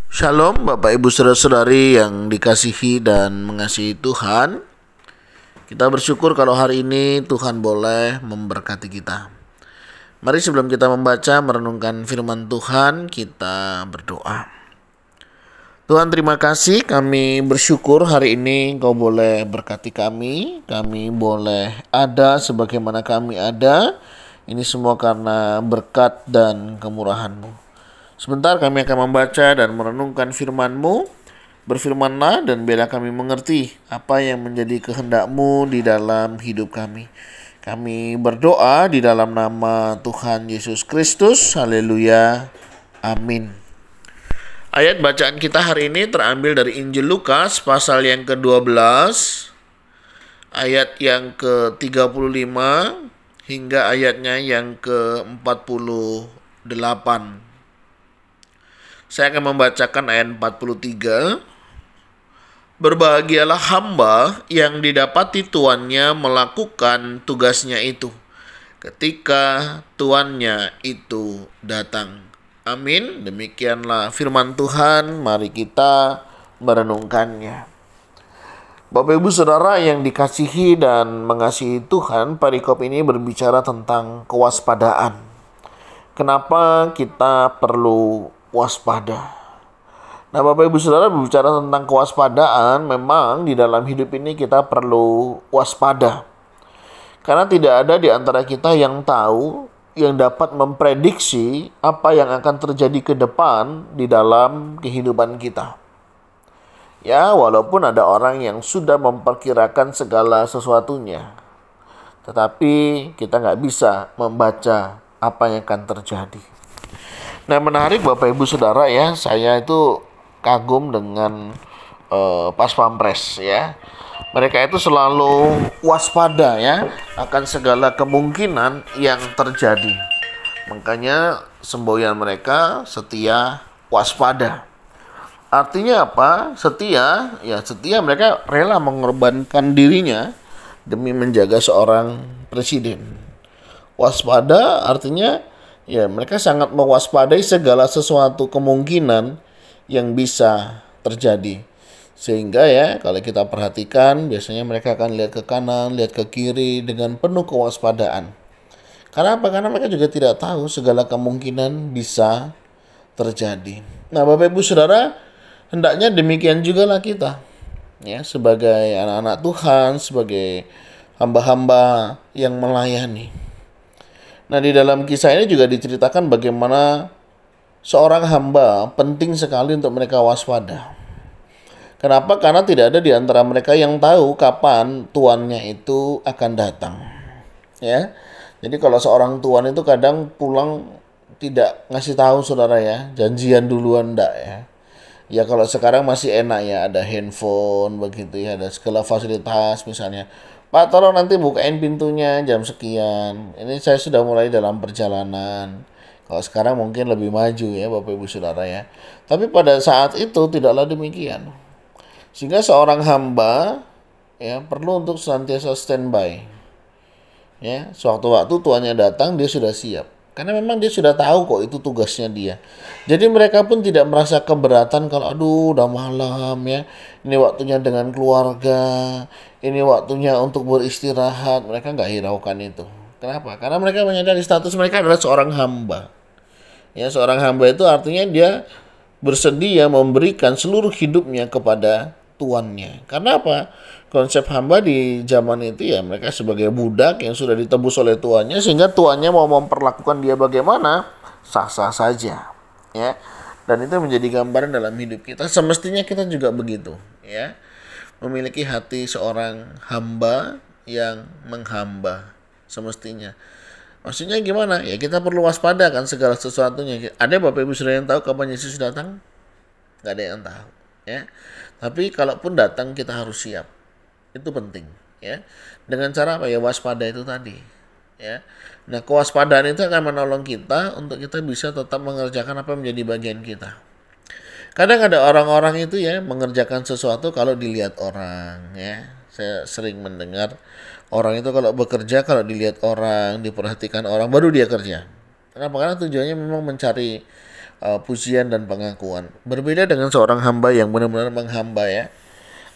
Shalom Bapak Ibu Saudara-saudari yang dikasihi dan mengasihi Tuhan. Kita bersyukur kalau hari ini Tuhan boleh memberkati kita. Mari sebelum kita membaca merenungkan firman Tuhan, kita berdoa. Tuhan, terima kasih, kami bersyukur hari ini Engkau boleh berkati kami. Kami boleh ada sebagaimana kami ada. Ini semua karena berkat dan kemurahan-Mu. Sebentar kami akan membaca dan merenungkan firman-Mu. Berfirmanlah dan biarlah kami mengerti apa yang menjadi kehendak-Mu di dalam hidup kami. Kami berdoa di dalam nama Tuhan Yesus Kristus. Haleluya. Amin. Ayat bacaan kita hari ini terambil dari Injil Lukas pasal yang ke-12, ayat yang ke-35 hingga ayatnya yang ke-48. Saya akan membacakan ayat 43. Berbahagialah hamba yang didapati tuannya melakukan tugasnya itu ketika tuannya itu datang. Amin. Demikianlah firman Tuhan. Mari kita merenungkannya. Bapak Ibu Saudara yang dikasihi dan mengasihi Tuhan, perikop ini berbicara tentang kewaspadaan. Kenapa kita perlu waspada? Nah, Bapak Ibu Saudara, berbicara tentang kewaspadaan, memang di dalam hidup ini kita perlu waspada. Karena tidak ada di antara kita yang tahu, yang dapat memprediksi apa yang akan terjadi ke depan di dalam kehidupan kita. Ya, walaupun ada orang yang sudah memperkirakan segala sesuatunya, tetapi kita nggak bisa membaca apa yang akan terjadi. Nah, menarik Bapak Ibu Saudara ya, saya itu kagum dengan Pas Pampres ya. Mereka itu selalu waspada ya akan segala kemungkinan yang terjadi. Makanya semboyan mereka setia waspada. Artinya apa? Setia, ya setia mereka rela mengorbankan dirinya demi menjaga seorang presiden. Waspada artinya ya, mereka sangat mewaspadai segala sesuatu kemungkinan yang bisa terjadi. Sehingga ya, kalau kita perhatikan, biasanya mereka akan lihat ke kanan, lihat ke kiri dengan penuh kewaspadaan. Karena apa? Karena mereka juga tidak tahu segala kemungkinan bisa terjadi. Nah, Bapak Ibu Saudara, hendaknya demikian juga lah kita. Ya, sebagai anak-anak Tuhan, sebagai hamba-hamba yang melayani. Nah, di dalam kisah ini juga diceritakan bagaimana seorang hamba penting sekali untuk mereka waspada. Kenapa? Karena tidak ada di antara mereka yang tahu kapan tuannya itu akan datang. Ya. Jadi kalau seorang tuan itu kadang pulang tidak ngasih tahu saudara ya, janjian duluan enggak ya. Ya kalau sekarang masih enak ya, ada handphone begitu ya, ada segala fasilitas misalnya. Pak, tolong nanti bukain pintunya jam sekian. Ini saya sudah mulai dalam perjalanan. Kalau sekarang mungkin lebih maju ya Bapak Ibu Saudara ya. Tapi pada saat itu tidaklah demikian. Sehingga seorang hamba ya perlu untuk senantiasa standby. Ya, sewaktu-waktu tuannya datang dia sudah siap. Karena memang dia sudah tahu kok itu tugasnya dia. Jadi mereka pun tidak merasa keberatan kalau aduh udah malam ya. Ini waktunya dengan keluarga. Ini waktunya untuk beristirahat. Mereka nggak hiraukan itu. Kenapa? Karena mereka menyadari status mereka adalah seorang hamba. Ya, seorang hamba itu artinya dia bersedia memberikan seluruh hidupnya kepada tuannya. Karena apa? Konsep hamba di zaman itu ya mereka sebagai budak yang sudah ditebus oleh tuannya, sehingga tuannya mau memperlakukan dia bagaimana sah-sah saja ya. Dan itu menjadi gambaran dalam hidup kita. Semestinya kita juga begitu ya, memiliki hati seorang hamba yang menghamba semestinya. Maksudnya gimana? Ya kita perlu waspada kan segala sesuatunya. Ada Bapak Ibu Saudara yang tahu kapan Yesus datang? Gak ada yang tahu ya. Tapi kalaupun datang kita harus siap. Itu penting ya. Dengan cara apa ya? Waspada itu tadi ya. Nah, kewaspadaan itu akan menolong kita untuk kita bisa tetap mengerjakan apa yang menjadi bagian kita. Kadang ada orang-orang itu ya mengerjakan sesuatu kalau dilihat orang ya. Saya sering mendengar orang itu kalau bekerja, kalau dilihat orang, diperhatikan orang, baru dia kerja. Kenapa? Karena tujuannya memang mencari pujian dan pengakuan. Berbeda dengan seorang hamba yang benar-benar menghamba ya.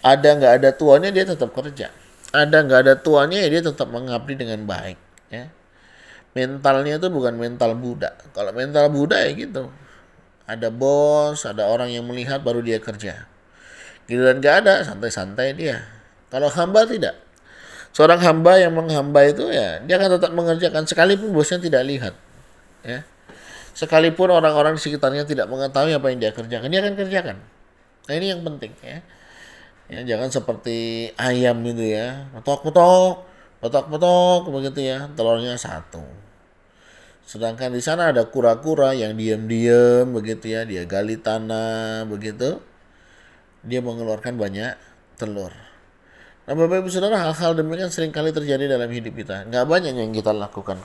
Ada nggak ada tuannya dia tetap kerja. Ada nggak ada tuannya ya dia tetap mengabdi dengan baik ya. Mentalnya itu bukan mental budak. Kalau mental budak ya gitu. Ada bos, ada orang yang melihat baru dia kerja. Giliran nggak ada, santai-santai dia. Kalau hamba tidak. Seorang hamba yang menghamba itu ya dia akan tetap mengerjakan sekalipun bosnya tidak lihat ya. Sekalipun orang-orang di sekitarnya tidak mengetahui apa yang dia kerjakan, dia akan kerjakan. Nah ini yang penting ya. Ya jangan seperti ayam gitu ya, petok-petok, petok-petok begitu ya, telurnya satu. Sedangkan di sana ada kura-kura yang diam-diam begitu ya, dia gali tanah begitu, dia mengeluarkan banyak telur. Nah Bapak Ibu Saudara, hal-hal demikian seringkali terjadi dalam hidup kita. Nggak banyak yang kita lakukan,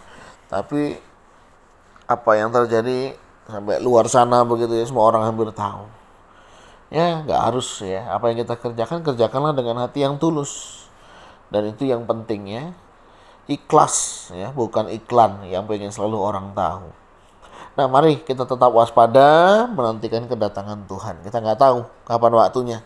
tapi apa yang terjadi sampai luar sana begitu ya, semua orang hampir tahu. Ya nggak harus ya, apa yang kita kerjakan, kerjakanlah dengan hati yang tulus. Dan itu yang penting ya, ikhlas ya, bukan iklan yang pengen selalu orang tahu. Nah mari kita tetap waspada menantikan kedatangan Tuhan. Kita nggak tahu kapan waktunya,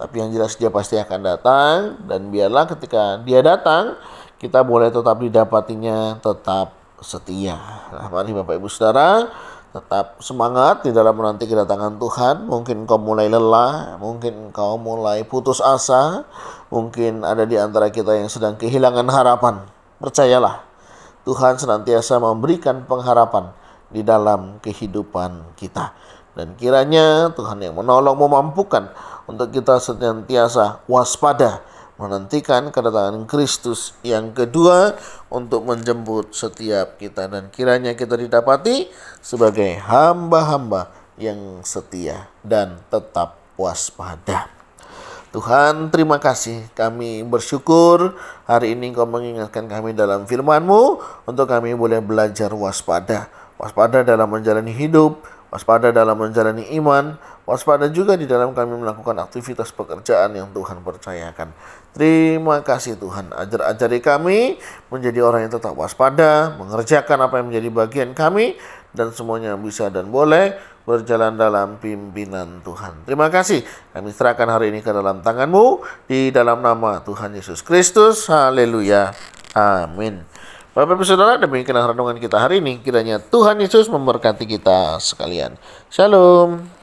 tapi yang jelas dia pasti akan datang. Dan biarlah ketika dia datang, kita boleh tetap didapatinya, tetap setia. Nah mari Bapak Ibu Saudara, tetap semangat di dalam menanti kedatangan Tuhan. Mungkin kau mulai lelah, mungkin kau mulai putus asa, mungkin ada di antara kita yang sedang kehilangan harapan. Percayalah, Tuhan senantiasa memberikan pengharapan di dalam kehidupan kita. Dan kiranya Tuhan yang menolong memampukan untuk kita senantiasa waspada menantikan kedatangan Kristus yang kedua untuk menjemput setiap kita. Dan kiranya kita didapati sebagai hamba-hamba yang setia dan tetap waspada. Tuhan, terima kasih. Kami bersyukur hari ini Kau mengingatkan kami dalam firman-Mu untuk kami boleh belajar waspada. Waspada dalam menjalani hidup, waspada dalam menjalani iman, waspada juga di dalam kami melakukan aktivitas pekerjaan yang Tuhan percayakan. Terima kasih Tuhan, ajari kami menjadi orang yang tetap waspada, mengerjakan apa yang menjadi bagian kami, dan semuanya bisa dan boleh berjalan dalam pimpinan Tuhan. Terima kasih, kami serahkan hari ini ke dalam tangan-Mu, di dalam nama Tuhan Yesus Kristus. Haleluya, amin. Bapak Ibu Saudara, demikianlah renungan kita hari ini. Kiranya Tuhan Yesus memberkati kita sekalian. Shalom.